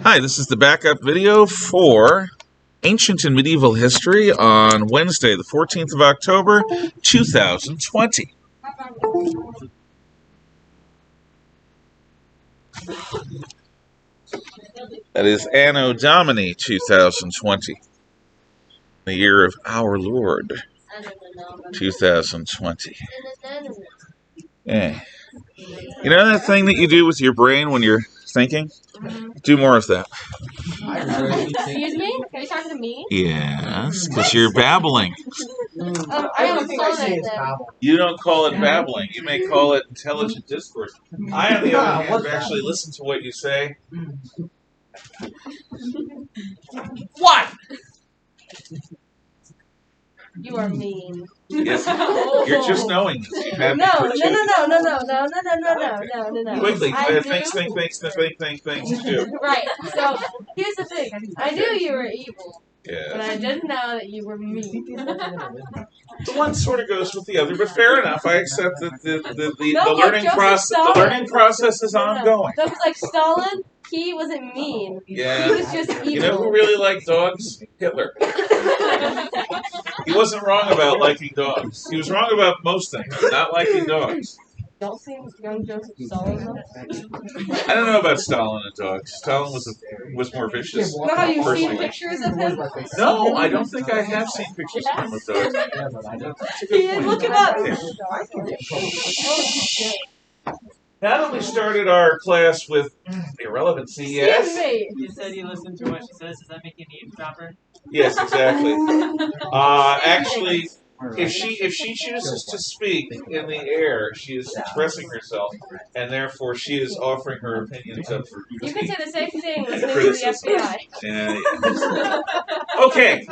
Hi, this is the backup video for Ancient and Medieval History on Wednesday, the 14th of October, 2020. That is Anno Domini 2020, the year of our Lord 2020. Yeah. You know that thing that you do with your brain when you're thinking? Do more of that. Excuse me? Are you talking to me? Yes, because you're babbling. I don't think You don't call it babbling. You may call it intelligent discourse. I, on the other hand, have actually listened to what you say. What? You are mean. Yes, you're just knowing this. You have No. Quickly, things to do. Right. So here's the thing. I knew you were evil, Yes. but I didn't know that you were mean. The one sort of goes with the other, but fair enough. I accept that the learning process is ongoing. That was like Stalin. He wasn't mean. Yeah. He was just evil. You know who really liked dogs? Hitler. He wasn't wrong about liking dogs. He was wrong about most things, not liking dogs. Don't see young Joseph Stalin though? I don't know about Stalin and dogs. Stalin was more vicious. Know how you've seen personally. pictures of him? No, I don't think I have seen pictures of him with dogs. That's a good point. Look him up. Now that we started our class with irrelevancy, yes? You said you listen to what she says. Does that make you an eavesdropper? Yes, exactly. Actually, if she chooses to speak in the air, she is expressing herself, and therefore she is offering her opinions up for You can say the same thing listening to the FBI. Yeah. Okay,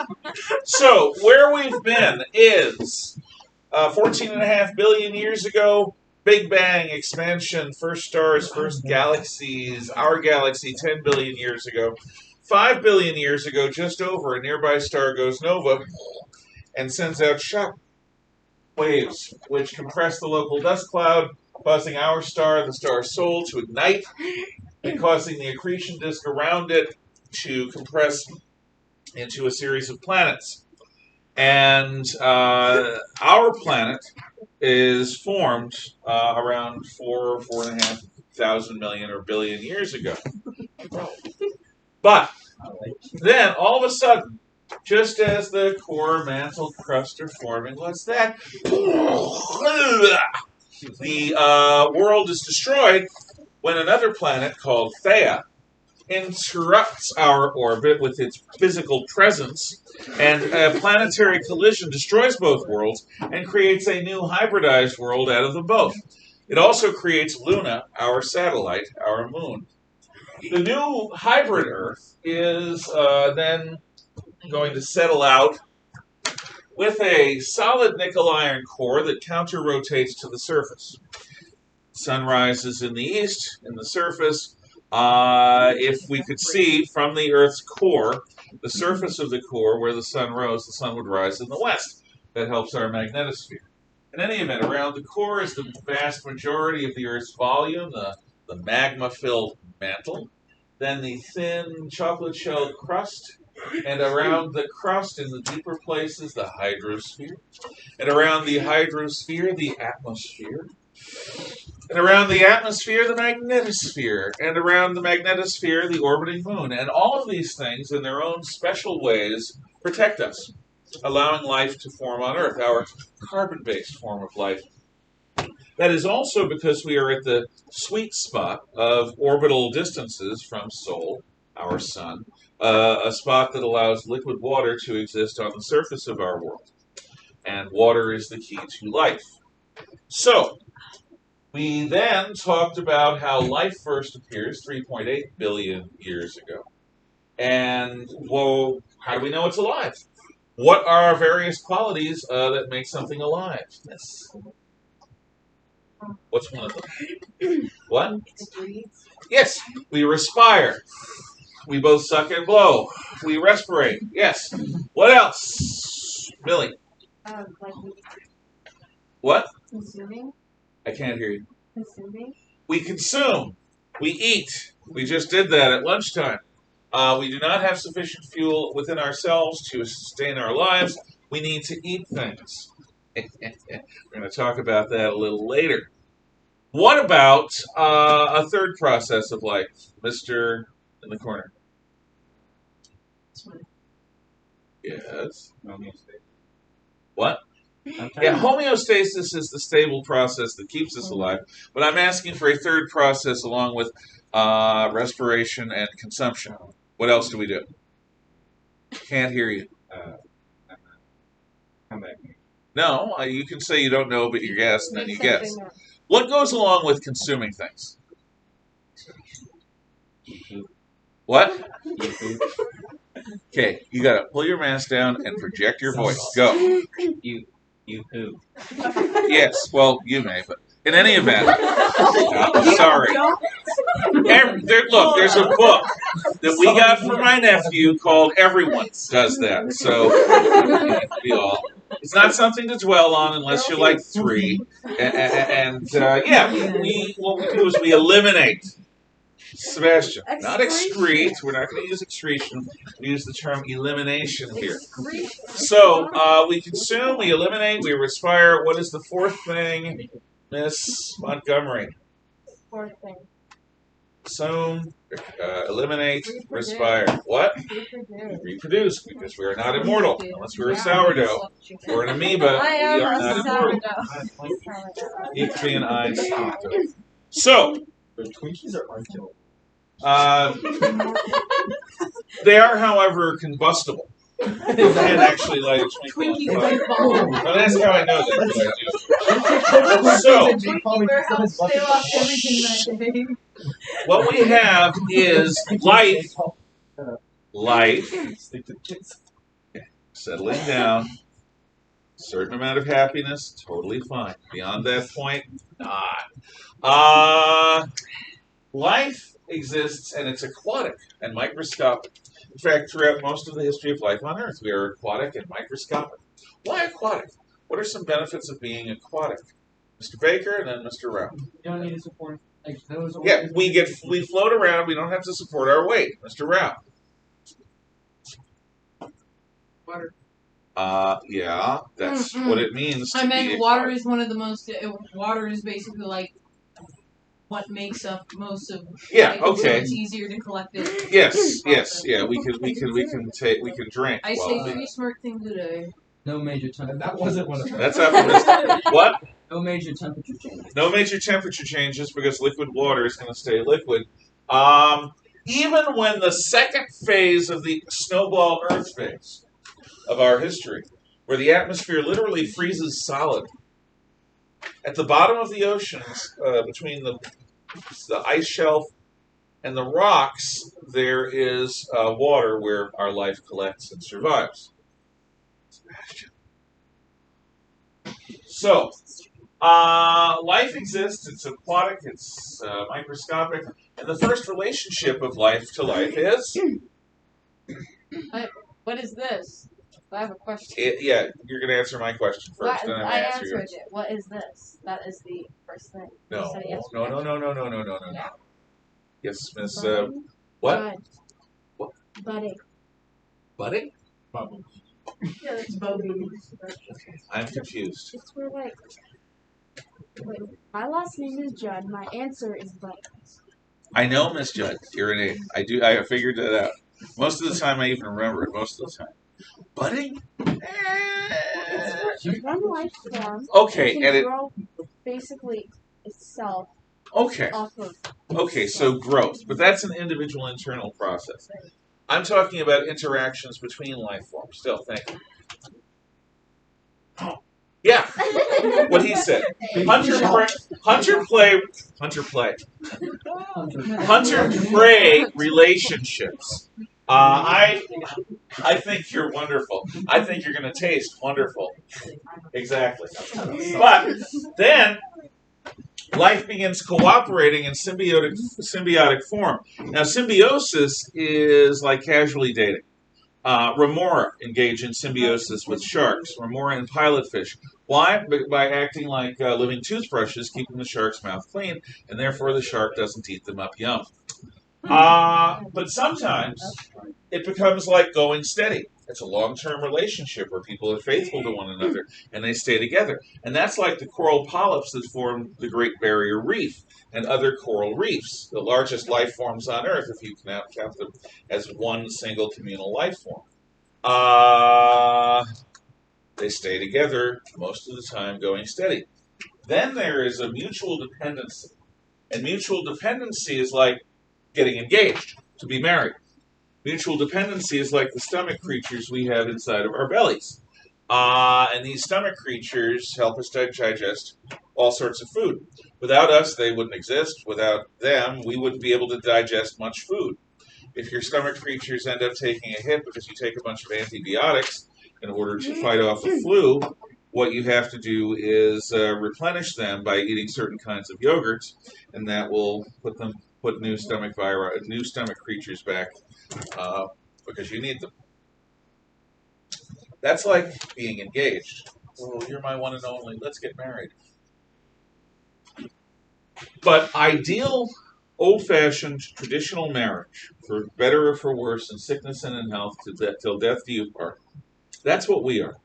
so where we've been is 14.5 billion years ago. Big Bang, expansion, first stars, first galaxies, our galaxy 10 billion years ago. 5 billion years ago, just over, a nearby star goes nova and sends out shock waves, which compress the local dust cloud, causing our star, the star Sol, to ignite and causing the accretion disk around it to compress into a series of planets. And our planet is formed around 4.5 million or billion years ago. But then, all of a sudden, just as the core mantle crust are forming, what's that? The world is destroyed when another planet called Theia interrupts our orbit with its physical presence, and a planetary collision destroys both worlds and creates a new hybridized world out of them both. It also creates Luna, our satellite, our moon. The new hybrid Earth is then going to settle out with a solid nickel-iron core that counter-rotates to the surface. Sun rises in the east, in the surface. If we could see from the Earth's core, the surface of the core where the sun rose, the sun would rise in the west. That helps our magnetosphere. In any event, around the core is the vast majority of the Earth's volume, the magma-filled mantle, then the thin chocolate-shelled crust, and around the crust in the deeper places, the hydrosphere, and around the hydrosphere, the atmosphere, and around the atmosphere, the magnetosphere, and around the magnetosphere, the orbiting moon. And all of these things, in their own special ways, protect us, allowing life to form on Earth, our carbon-based form of life. That is also because we are at the sweet spot of orbital distances from Sol, our sun, a spot that allows liquid water to exist on the surface of our world. And water is the key to life. So, we then talked about how life first appears 3.8 billion years ago. And, well, how do we know it's alive? What are various qualities that make something alive? Yes. What's one of them? What? Yes, we respire. We both suck and blow. We respirate. Yes. What else? Billy. What? Consuming? I can't hear you. Consuming? We consume. We eat. We just did that at lunchtime. We do not have sufficient fuel within ourselves to sustain our lives. We need to eat things. We're going to talk about that a little later. What about a third process of life, Mr. in the corner? Yes. What? Yeah, homeostasis is the stable process that keeps us alive, but I'm asking for a third process along with respiration and consumption. What else do we do? Can't hear you. Come back. No, you can say you don't know, but you guess, and then you guess. What goes along with consuming things? What? Okay, you gotta pull your mask down and project your voice. Go. You who? Yes, well, you may, but in any event, sorry. Look, there's a book that we got for my nephew called Everyone Does That. So, it's not something to dwell on unless you're like 3. And what we do is we eliminate. Sebastian, not excrete. We're not going to use excretion. We use the term elimination here. So we consume, we eliminate, we respire. What is the fourth thing, Miss Montgomery? Fourth thing. Consume, eliminate, respire. What? Reproduce, because we are not immortal unless we're a sourdough or an amoeba. I We are am not a immortal. sourdough. Ich bin ein Sourdough. So. Twinkies are unkillable. They are, however, combustible. You can't actually light a Twinkie on fire. Now that's how I know that. So, They lost everything that day. what we have is life. Life. Settling down. Certain amount of happiness, totally fine. Beyond that point, not. Life exists, and it's aquatic and microscopic. In fact, throughout most of the history of life on Earth, we are aquatic and microscopic. Why aquatic? What are some benefits of being aquatic? Mr. Baker and then Mr. Rao. You don't need to support like those. Yeah, we float around. We don't have to support our weight. Mr. Rao. Water. Yeah, that's what it means. To I meant be water aquatic. is one of the most. Water is basically like what makes up most of. Yeah. Like, so Okay. it's easier to collect it. Yes. Yeah. We can drink. I while say we- 3 smart things a day. No major temperature. That wasn't one of them. That's optimistic. What? No major temperature changes. No major temperature changes because liquid water is going to stay liquid. Even when the second phase of the snowball Earth phase of our history, where the atmosphere literally freezes solid, at the bottom of the oceans, between the ice shelf and the rocks, there is water where our life collects and survives. Sebastian. So, life exists, it's aquatic, it's microscopic, and the first relationship of life to life is? What is this? I have a question. Yeah, you're going to answer my question first, then I'm going I to answer answered yours. it. What is this? That is the first thing. You No, said yes. no. Yeah. Yes, Miss, Budding. what? Bud. What? Budding. Budding? Yeah, that's boating. I'm confused. It's where like. Wait, my last name is Judd. My answer is Budding. I know, Miss Judd, you're an 8. I figured that out. Most of the time, I even remember it, most of the time. Budding? It's one life form. Okay, It and can it, grow basically itself okay. off of. Okay, so growth, but that's an individual internal process. I'm talking about interactions between life forms. Still, thank you. Yeah, what he said. Hunter prey relationships. I think you're wonderful. I think you're going to taste wonderful. Exactly. But then life begins cooperating in symbiotic form. Now, symbiosis is like casually dating. Remora engage in symbiosis with sharks. Remora and pilotfish. Why? By acting like living toothbrushes, keeping the shark's mouth clean, and therefore the shark doesn't eat them up. Yum. But sometimes it becomes like going steady. It's a long-term relationship where people are faithful to one another and they stay together. And that's like the coral polyps that form the Great Barrier Reef and other coral reefs, the largest life forms on Earth, if you can count them as one single communal life form. They stay together most of the time going steady. Then there is a mutual dependency. And mutual dependency is like getting engaged to be married. Mutual dependency is like the stomach creatures we have inside of our bellies. And these stomach creatures help us digest all sorts of food. Without us, they wouldn't exist. Without them, we wouldn't be able to digest much food. If your stomach creatures end up taking a hit because you take a bunch of antibiotics in order to fight off the flu, what you have to do is replenish them by eating certain kinds of yogurts, and that will put new stomach creatures back because you need them. That's like being engaged. Oh, you're my one and only. Let's get married. But ideal, old-fashioned, traditional marriage, for better or for worse, in sickness and in health, till death do you part. That's what we are.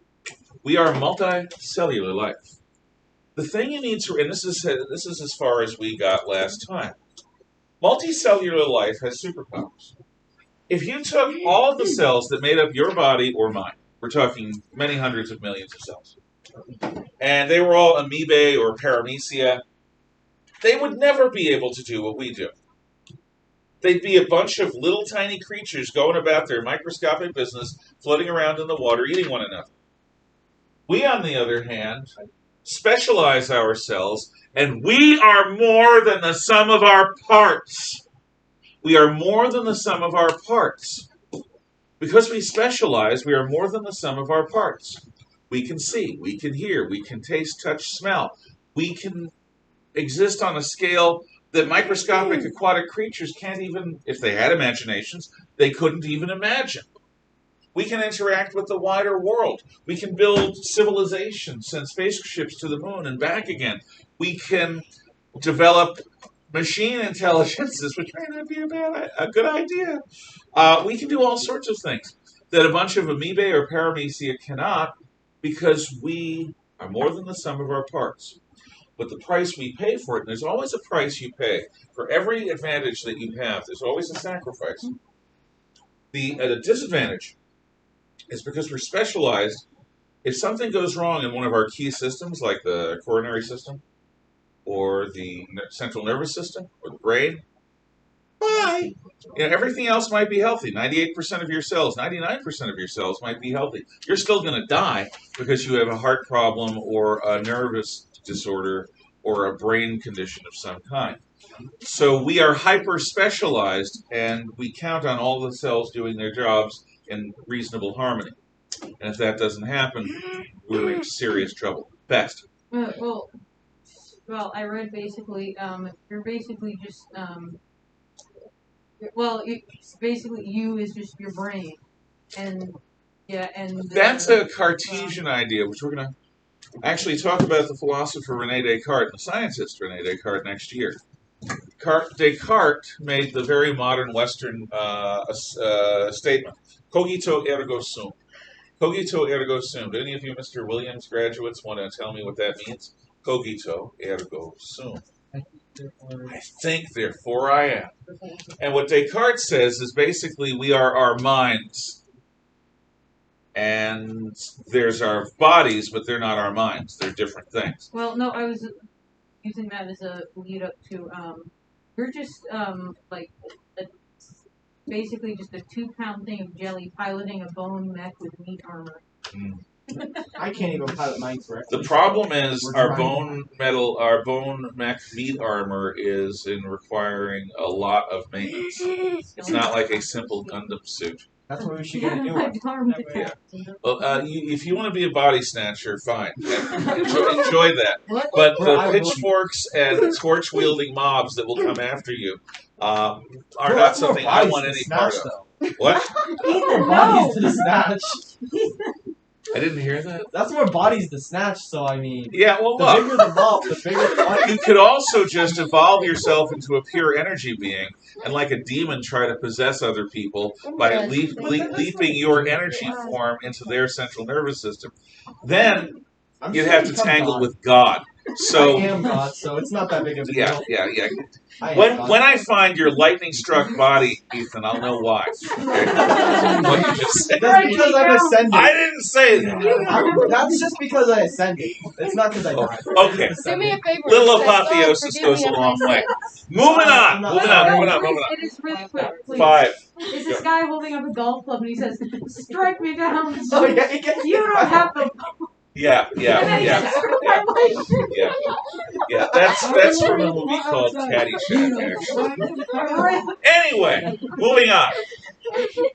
We are multicellular life. The thing you need to, and this is as far as we got last time. Multicellular life has superpowers. If you took all of the cells that made up your body or mine, we're talking many hundreds of millions of cells, and they were all amoebae or paramecia, they would never be able to do what we do. They'd be a bunch of little tiny creatures going about their microscopic business, floating around in the water, eating one another. We, on the other hand, specialize ourselves, and we are more than the sum of our parts. We are more than the sum of our parts. Because we specialize, we are more than the sum of our parts. We can see, we can hear, we can taste, touch, smell. We can exist on a scale that microscopic aquatic creatures can't even, if they had imaginations, they couldn't even imagine. We can interact with the wider world. We can build civilizations, send spaceships to the moon and back again. We can develop machine intelligences, which may not be a good idea. We can do all sorts of things that a bunch of amoebae or paramecia cannot, because we are more than the sum of our parts. But the price we pay for it, and there's always a price you pay for every advantage that you have, there's always a sacrifice. The disadvantage is because we're specialized. If something goes wrong in one of our key systems, like the coronary system, or the central nervous system, or the brain, bye! You know, everything else might be healthy. 98% of your cells, 99% of your cells might be healthy. You're still going to die because you have a heart problem or a nervous disorder or a brain condition of some kind. So we are hyper-specialized, and we count on all the cells doing their jobs in reasonable harmony. And if that doesn't happen, we're in serious trouble. Fast. Well, I read basically, you're basically just, basically you is just your brain, and yeah, and that's a Cartesian idea, which we're going to actually talk about the philosopher René Descartes and the scientist René Descartes next year. Descartes made the very modern Western statement, cogito ergo sum. Cogito ergo sum. Do any of you Mr. Williams graduates want to tell me what that means? Cogito ergo sum. I think, therefore I am. And what Descartes says is basically we are our minds. And there's our bodies, but they're not our minds. They're different things. Well, no, I was using that as a lead up to, you're just, basically just a 2-pound thing of jelly piloting a bone mech with meat armor. Mm. I can't even pilot mine correctly. The problem is our bone mech meat armor is in requiring a lot of maintenance. It's not like a simple Gundam suit. That's why we should get a new one. Yeah. Well, if you want to be a body snatcher, fine. Enjoy that. But the pitchforks and torch-wielding mobs that will come after you are not something I want any part of. What? More bodies to snatch. I didn't hear that. That's more bodies to snatch, so I mean, Yeah, well, the look. bigger the bulk, the bigger the body. You could also just evolve yourself into a pure energy being and, like a demon, try to possess other people by leaping your energy form into their central nervous system. Then I'm you'd sure have to become tangle God. with God. So I am God, so it's not that big of a deal. yeah. I am God. When I find your lightning-struck body, Ethan, I'll know why. Okay? What you just said. That's because I'm ascended. I didn't say that. That's just because I ascended. It's not because I died. Okay. Do me a favor. Little Say, apotheosis "God, goes a forgive me long of my way. sins." Moving on. It is really quick, please. 5. It's this guy holding up a golf club and he says, "Strike me down." Oh yeah, he gets You don't have the. Yeah. That's from a movie called Caddyshack, actually. Anyway, moving on.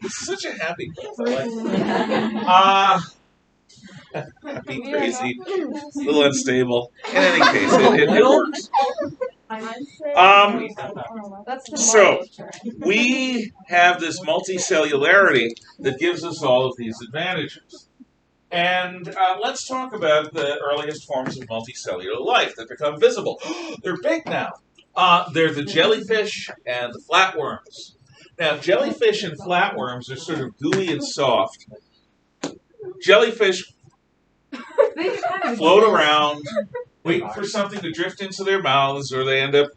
Such a happy place. Be crazy, a little unstable. In any case, it works. That's the So, Mario turn. we have this multicellularity that gives us all of these advantages. And let's talk about the earliest forms of multicellular life that become visible. They're big now. They're the jellyfish and the flatworms. Now, jellyfish and flatworms are sort of gooey and soft. Jellyfish float around, waiting for something to drift into their mouths, or they end up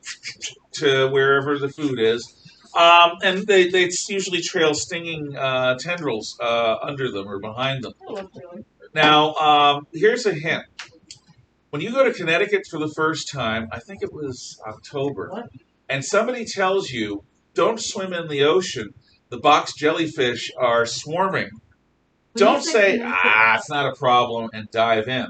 to wherever the food is. And they usually trail stinging tendrils under them or behind them. Now, here's a hint. When you go to Connecticut for the first time, I think it was October, and somebody tells you, don't swim in the ocean, the box jellyfish are swarming. Don't say, it's not a problem, and dive in.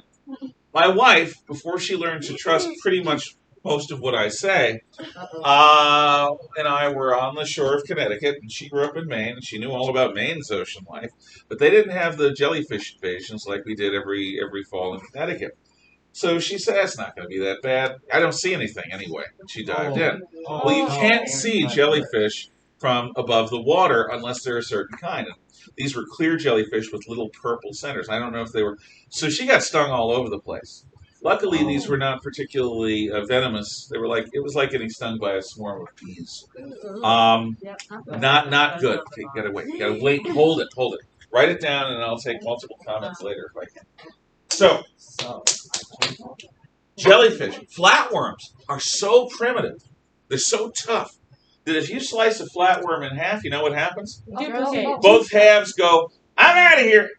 My wife, before she learned to trust pretty much most of what I say, and I were on the shore of Connecticut, and she grew up in Maine, and she knew all about Maine's ocean life, but they didn't have the jellyfish invasions like we did every fall in Connecticut. So she said, it's not going to be that bad. I don't see anything anyway. She dived in. Well, you can't see jellyfish from above the water unless they're a certain kind. And these were clear jellyfish with little purple centers. I don't know if they were... So she got stung all over the place. Luckily, these were not particularly venomous. They were it was like getting stung by a swarm of bees. Not good. Okay, gotta wait. Hold it. Write it down, and I'll take multiple comments later if I can. So, jellyfish, flatworms are so primitive. They're so tough that if you slice a flatworm in half, you know what happens? Both halves go, I'm out of here,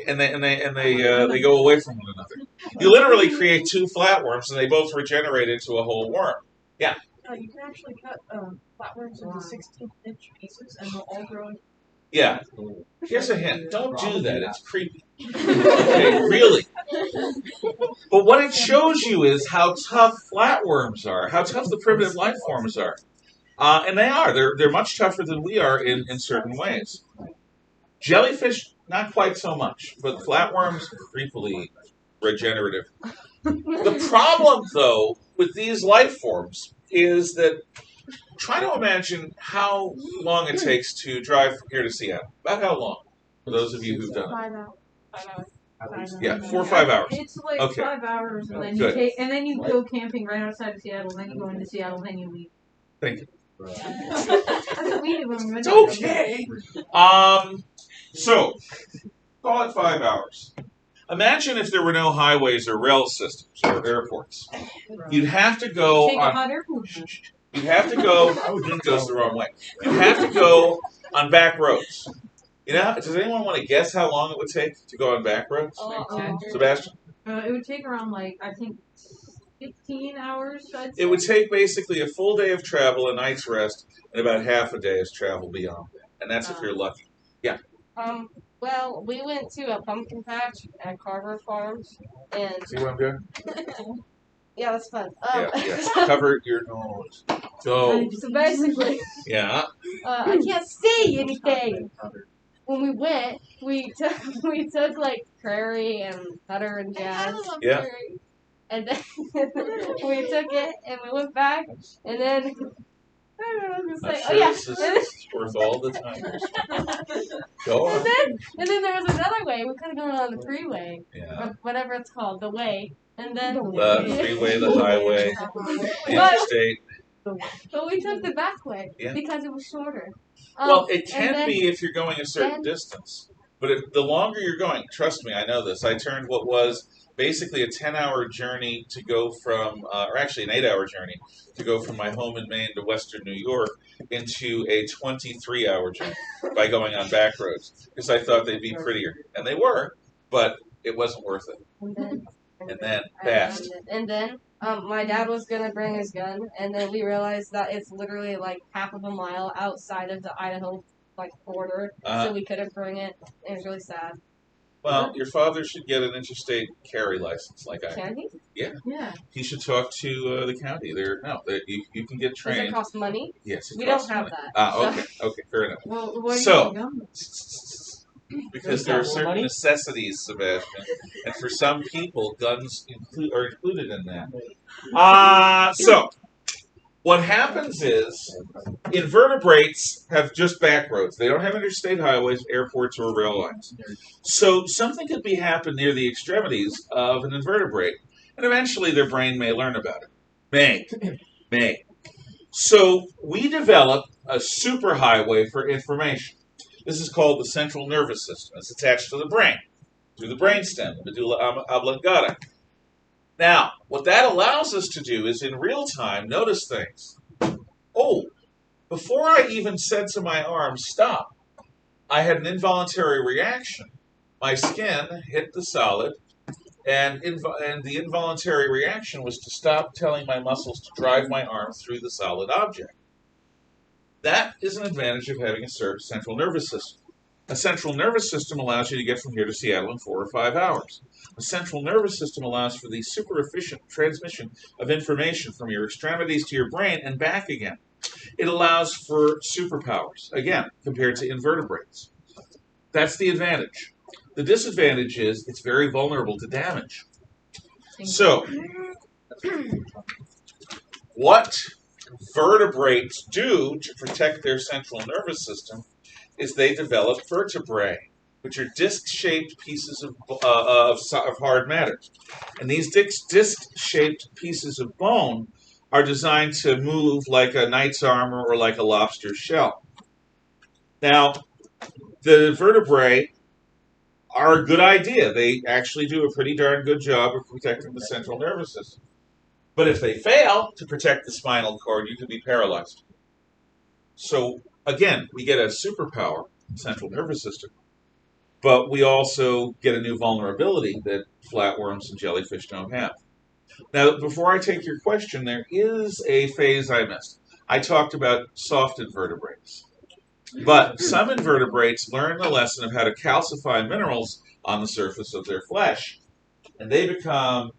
and they go away from one another. You literally create two flatworms, and they both regenerate into a whole worm. Yeah. You can actually cut flatworms into 16-inch pieces, and they'll all grow. Yeah. Here's a hint. Don't do that. It's creepy. Okay, really. But what it shows you is how tough flatworms are, how tough the primitive life forms are. And they are. They're much tougher than we are in certain ways. Jellyfish, not quite so much, but flatworms, creepily regenerative. The problem, though, with these life forms is that try to imagine how long it takes to drive from here to Seattle. About how long? For those of you who've done it. 5 hours. Yeah, 4 or 5 hours. It's like Okay. 5 hours, and then Good. you go camping right outside of Seattle. Then you go into Seattle, then you leave. Thank you. That's what we did when we went. It's okay. So, call it 5 hours. Imagine if there were no highways or rail systems or airports. You'd have to go Take a on. hot air balloon. You'd have to go. It goes the wrong way. You'd have to go on back roads. You know, does anyone want to guess how long it would take to go on back roads? Sebastian? It would take around I think 15 hours. I'd say. It would take basically a full day of travel, a night's rest, and about half a day's travel beyond that. And that's if you're lucky. Yeah. Well, we went to a pumpkin patch at Carver Farms, and See what I'm doing? yeah, that's fun. Yeah. Cover your nose. Go. So basically, Yeah. I can't see anything. When we went, we took like Prairie and Cutter and Jazz, Yeah. and then we took it and we went back, and then I was I'm gonna say, sure oh yeah. this is worth all the time. Go on. And then there was another way. We could have gone on the freeway, Yeah. or whatever it's called, the way. And then The freeway, the highway, the But- interstate. But we took the back way Yeah. because it was shorter. Well, it and can then- be if you're going a certain distance. But the longer you're going, trust me, I know this. I turned what was basically a 10-hour journey to go from, or actually an 8-hour journey to go from my home in Maine to Western New York into a 23-hour journey by going on back roads because I thought they'd be prettier. And they were, but it wasn't worth it. And then fast. And then my dad was gonna bring his gun, and then we realized that it's literally like half of a mile outside of the Idaho border, so we couldn't bring it. It was really sad. Well, your father should get an interstate carry license like I have. Can he? Yeah. He should talk to the county. You can get Does trained. it cost money? Yes, it We don't costs have money. that. Ah, okay, fair enough. Well, why So- do you gun? Because there are More certain money? necessities, Sebastian, and for some people, guns are included in that. So what happens is invertebrates have just back roads. They don't have interstate highways, airports, or rail lines. So something could be happen near the extremities of an invertebrate, and eventually their brain may learn about it. May. So we developed a superhighway for information. This is called the central nervous system. It's attached to the brain, through the brainstem, medulla oblongata. Now, what that allows us to do is in real time notice things. Oh, before I even said to my arm, stop, I had an involuntary reaction. My skin hit the solid, and the involuntary reaction was to stop telling my muscles to drive my arm through the solid object. That is an advantage of having a central nervous system. A central nervous system allows you to get from here to Seattle in 4 or 5 hours. A central nervous system allows for the super efficient transmission of information from your extremities to your brain and back again. It allows for superpowers, again, compared to invertebrates. That's the advantage. The disadvantage is it's very vulnerable to damage. So, what vertebrates do to protect their central nervous system is they develop vertebrae, which are disc-shaped pieces of hard matter. And these disc-shaped pieces of bone are designed to move like a knight's armor or like a lobster's shell. Now, the vertebrae are a good idea. They actually do a pretty darn good job of protecting the central nervous system. But if they fail to protect the spinal cord, you could be paralyzed. So, again, we get a superpower, central nervous system, but we also get a new vulnerability that flatworms and jellyfish don't have. Now, before I take your question, there is a phase I missed. I talked about soft invertebrates. But some invertebrates learn the lesson of how to calcify minerals on the surface of their flesh, and they become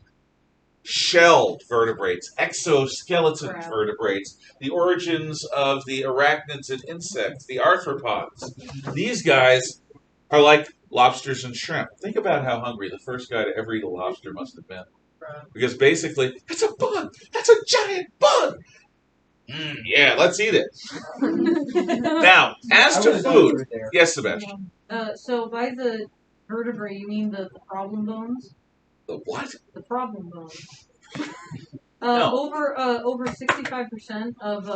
shelled vertebrates, exoskeleton vertebrates, the origins of the arachnids and insects, the arthropods. These guys are like lobsters and shrimp. Think about how hungry the first guy to ever eat a lobster must have been. Because basically, that's a bug! That's a giant bug! Yeah, let's eat it. Now, as to food, yes, Sebastian. So by the vertebrae, you mean the problem bones? The what? The problem bones. No. Over 65% of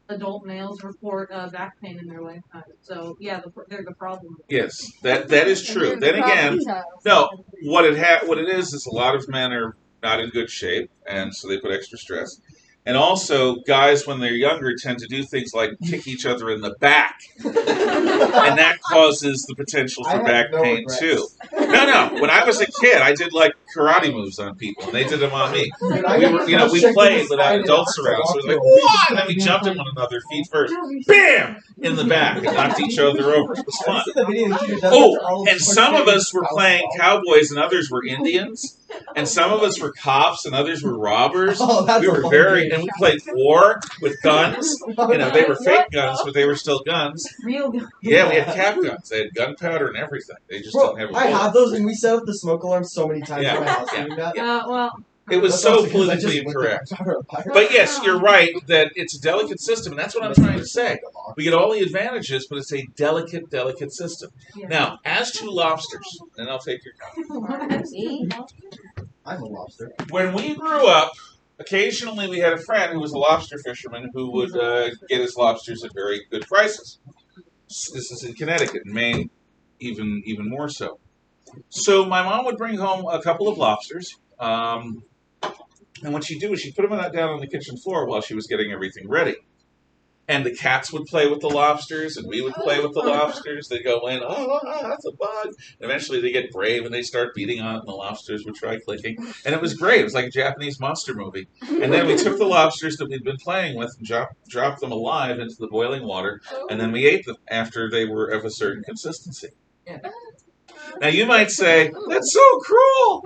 adult males report back pain in their lifetime. So yeah, they're the problem. Yes, that is true. Then again, no. What it is a lot of men are not in good shape, and so they put extra stress. And also, guys, when they're younger, tend to do things like kick each other in the back. And that causes the potential for back pain, too. No. When I was a kid, I did, karate moves on people, and they did them on me. We played without adults around, so it was like, what? And then we jumped at one another, feet first. Bam! In the back, and knocked each other over. It was fun. Oh, and some of us were playing cowboys, and others were Indians. And some of us were cops, and others were robbers. We were and we played war with guns. They were fake guns, but they were still guns. Real guns. Yeah, we had cap guns. They had gunpowder and everything. They just didn't have. I had those, and we set up the smoke alarm so many times in my house. Yeah. It was That's so also 'cause I politically just looked incorrect. at the pirate. But yes, you're right that it's a delicate system, and that's what I'm trying to say. We get all the advantages, but it's a delicate, delicate system. Yeah. Now, as to lobsters, and I'll take your comment. See? I'm a lobster. When we grew up, occasionally we had a friend who was a lobster fisherman who would get his lobsters at very good prices. This is in Connecticut, in Maine, even more so. So my mom would bring home a couple of lobsters, and what she'd do is she'd put them down on the kitchen floor while she was getting everything ready. And the cats would play with the lobsters, and we would play with the lobsters. They'd go in, oh, that's a bug. And eventually they get brave, and they start beating on it, and the lobsters would try clicking. And it was great. It was like a Japanese monster movie. And then we took the lobsters that we'd been playing with and dropped them alive into the boiling water, and then we ate them after they were of a certain consistency. Now you might say, that's so cruel!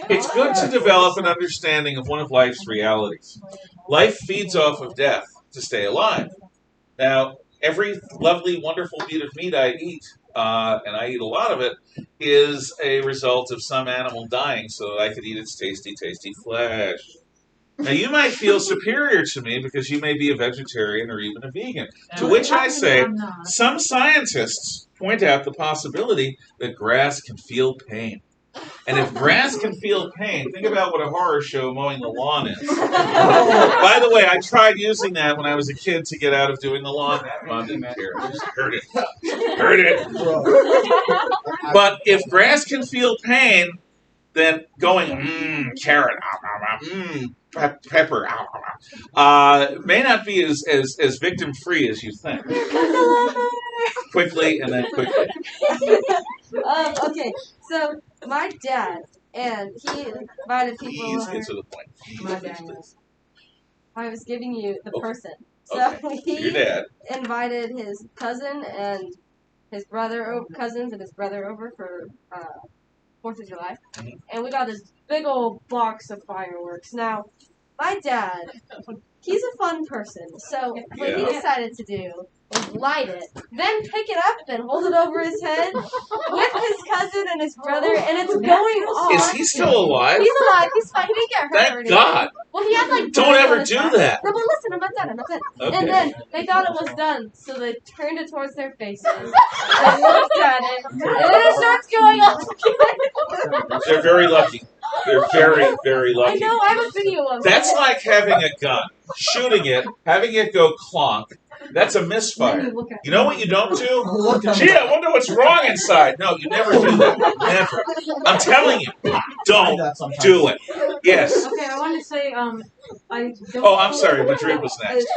It's good to develop an understanding of one of life's realities. Life feeds off of death to stay alive. Now, every lovely, wonderful bit of meat I eat, and I eat a lot of it, is a result of some animal dying so that I could eat its tasty, tasty flesh. Now, you might feel superior to me because you may be a vegetarian or even a vegan, to which I say, I'm not. some scientists point out the possibility that grass can feel pain. And if grass can feel pain, think about what a horror show mowing the lawn is. By the way, I tried using that when I was a kid to get out of doing the lawn. That mom didn't care. I just heard it. Heard it. But if grass can feel pain, then going, carrot, pepper, may not be as victim-free as you think. Quickly and then quickly. Okay, so my dad, and he invited people Please over. get to the point. My dad. I was giving you the person. So Okay. Your he dad. invited his cousin and his brother, cousins and his brother over for 4th of July. Mhm. And we got this big old box of fireworks. Now, my dad, he's a fun person. So what he Yeah. decided to do was light it, then pick it up and hold it over his head with his cousin and his brother, and it's going off. Is he still alive? He's alive. He's fine. He didn't get hurt. or Thank anything. God. Well, he had like. Don't burns on ever his do back. that. No, but listen, I'm not done. I'm not done. Okay. And then they thought it was done, so they turned it towards their faces. They looked at it, and then it starts going off again. They're very lucky. They're very, very I lucky. know. I have a video of That's it. like having a gun, shooting it, having it go clonk. That's a misfire. You know what you don't do? Gee, I wonder what's wrong inside. No, you never do that. Never. I'm telling you, don't do it. Yes. Okay, I wanted to say, I don't. Oh, I'm sorry. Madrid was next.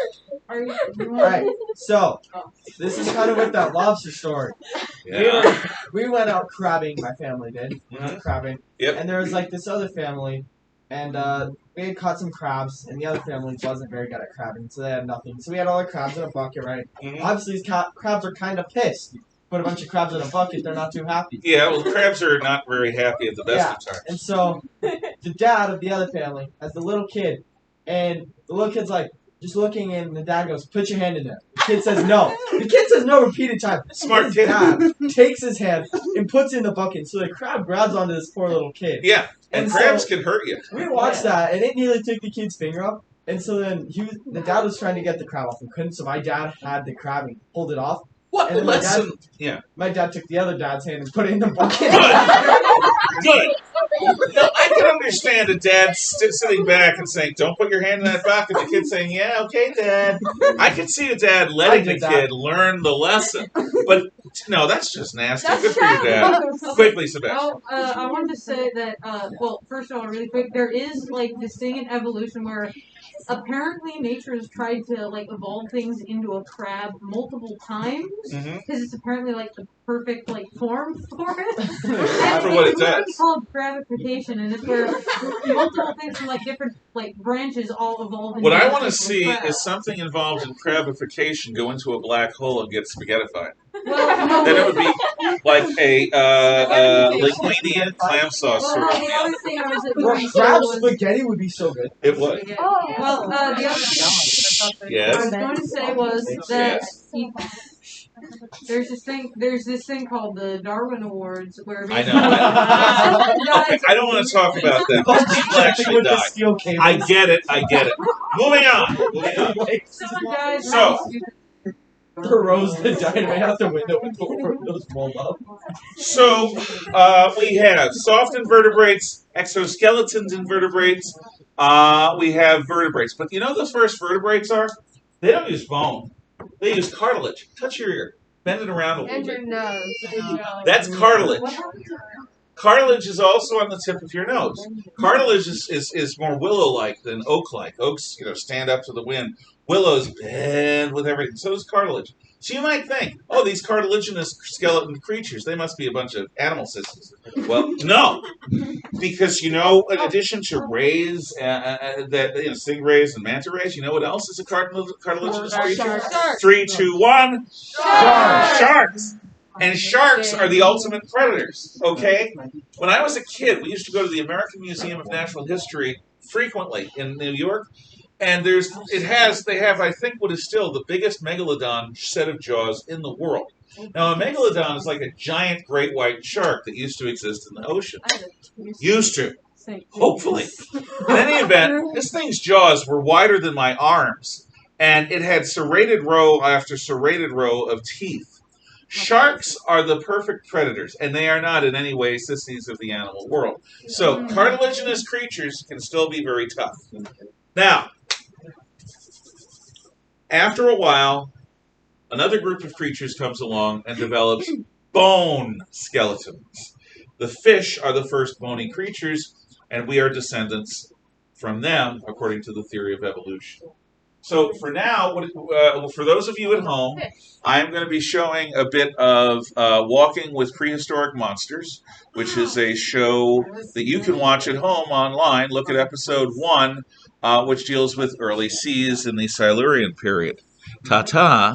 Are you? Alright, so, this is kind of with that lobster story. Yeah. We went out crabbing, my family did. We went out crabbing. Yep. And there was like this other family, and we had caught some crabs, and the other family wasn't very good at crabbing, so they had nothing. So we had all our crabs in a bucket, right? Mhm. Obviously, these crabs are kind of pissed. Put a bunch of crabs in a bucket, they're not too happy. Yeah, well, crabs are not very happy at the best of times. And so, the dad of the other family has the little kid, and the little kid's like, just looking, and the dad goes, put your hand in there. The kid says no. The kid says no repeated times. Smart His kid. dad takes his hand and puts it in the bucket, so the crab grabs onto this poor little kid. Yeah, and And crabs so- can hurt you. We watched that, and it nearly took the kid's finger off. And so then the dad was trying to get the crab off and couldn't, so my dad had the crab and pulled it off. What And then my lesson? Yeah. My dad took the other dad's hand and put it in the bucket. Good. No, I can understand a dad sitting back and saying, don't put your hand in that bucket. The kid saying, yeah, okay, Dad. I can see a dad letting the kid learn the lesson. But, no, that's just nasty. Good for your dad. Quickly, Sebastian. Well, I wanted to say that, well, first of all, really quick, there is, like, this thing in evolution where apparently nature has tried to, like, evolve things into a crab multiple times, because it's apparently, like, the perfect, like, form for it. And For what it it's does. called gravification, and it's where multiple things from, like, different, like, branches all evolve into What I a want to single see crab. is something involved in crabification go into a black hole and get spaghettified. Well, no, Then it would be like a linguine clam sauce well, sort no, of the meal. other thing I was Crab spaghetti would be so good. It would. Well, the other thing I was Yes. going to say was that There's this thing called the Darwin Awards where I know. basically I don't want to talk about that. People actually with the die. steel cables. I get it. Moving on. someone dies. So- Throws the dynamite out the window and the windows rolled up. So we have soft invertebrates, exoskeleton invertebrates. We have vertebrates. But you know those first vertebrates are? They don't use bone. They use cartilage. Touch your ear. Bend it around a little And bit. your nose. That's cartilage. Cartilage is also on the tip of your nose. Cartilage is more willow-like than oak-like. Oaks, stand up to the wind. Willows bend with everything. So is cartilage. So you might think, oh, these cartilaginous skeleton creatures, they must be a bunch of animal systems. Well, no. Because, in addition to rays, stingrays and manta rays, you know what else is a cartilaginous creature? Sharks. 3, 2, 1. Sharks. Sharks. And sharks are the ultimate predators, okay? When I was a kid, we used to go to the American Museum of Natural History frequently in New York, and they have, I think, what is still the biggest megalodon set of jaws in the world. Now, a megalodon is like a giant great white shark that used to exist in the ocean. Used to. Hopefully. In any event, this thing's jaws were wider than my arms, and it had serrated row after serrated row of teeth. Sharks are the perfect predators, and they are not in any way sissies of the animal world. So, cartilaginous creatures can still be very tough. Now, after a while, another group of creatures comes along and develops bone skeletons. The fish are the first bony creatures, and we are descendants from them, according to the theory of evolution. So for now, for those of you at home, I am going to be showing a bit of Walking with Prehistoric Monsters, which is a show that you can watch at home online. Look at episode 1, which deals with early seas in the Silurian period. Ta-ta!